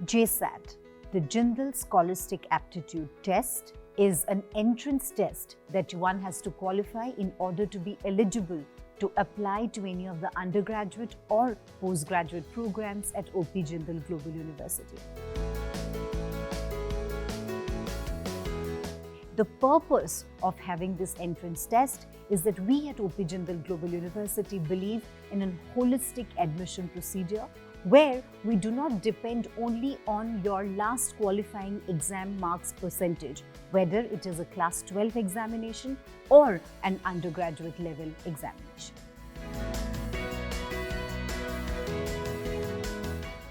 JSAT, the Jindal Scholastic Aptitude Test, is an entrance test that one has to qualify in order to be eligible to apply to any of the undergraduate or postgraduate programs at OP Jindal Global University. The purpose of having this entrance test is that we at OP Jindal Global University believe in a holistic admission procedure where we do not depend only on your last qualifying exam marks percentage, whether it is a class 12 examination or an undergraduate level examination.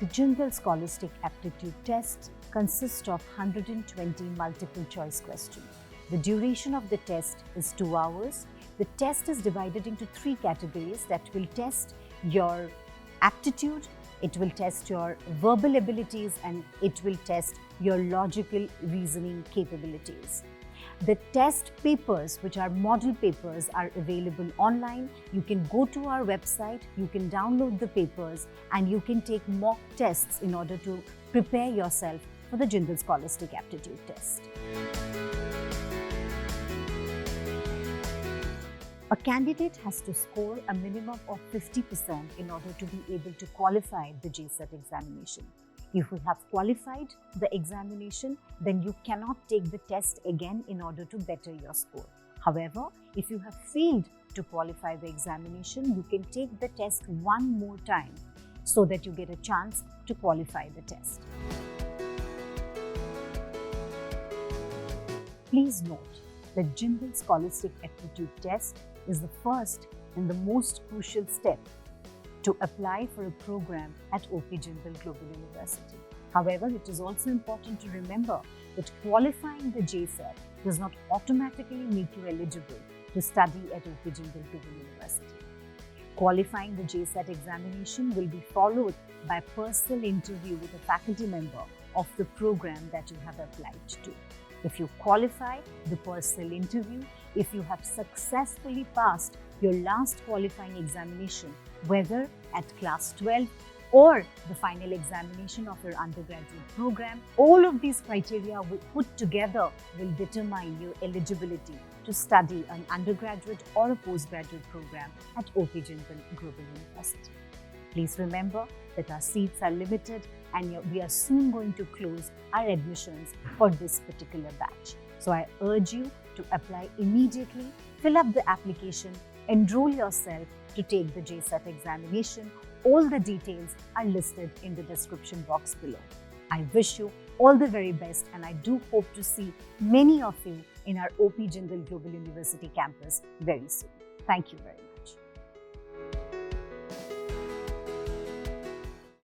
The Jindal Scholastic Aptitude Test consists of 120 multiple choice questions. The duration of the test is 2 hours. The test is divided into 3 categories that will test your aptitude, it will test your verbal abilities, and it will test your logical reasoning capabilities. The test papers, which are model papers, are available online. You can go to our website, you can download the papers, and you can take mock tests in order to prepare yourself for the Jindal Scholastic Aptitude Test. A candidate has to score a minimum of 50% in order to be able to qualify the JSAT examination. If you have qualified the examination, then you cannot take the test again in order to better your score. However, if you have failed to qualify the examination, you can take the test one more time so that you get a chance to qualify the test. Please note that Jindal Scholastic Aptitude Test is the first and the most crucial step to apply for a program at OP Jindal Global University. However, it is also important to remember that qualifying the JSAT does not automatically make you eligible to study at OP Jindal Global University. Qualifying the JSAT examination will be followed by a personal interview with a faculty member of the program that you have applied to. If you qualify the personal interview, if you have successfully passed your last qualifying examination, whether at class 12 or the final examination of your undergraduate program, all of these criteria put together will determine your eligibility to study an undergraduate or a postgraduate program at OP Jindal Global University. Please remember that our seats are limited and we are soon going to close our admissions for this particular batch. So I urge you to apply immediately, fill up the application, enroll yourself to take the JSAT examination. All the details are listed in the description box below. I wish you all the very best, and I do hope to see many of you in our OP Jindal Global University campus very soon. Thank you very much.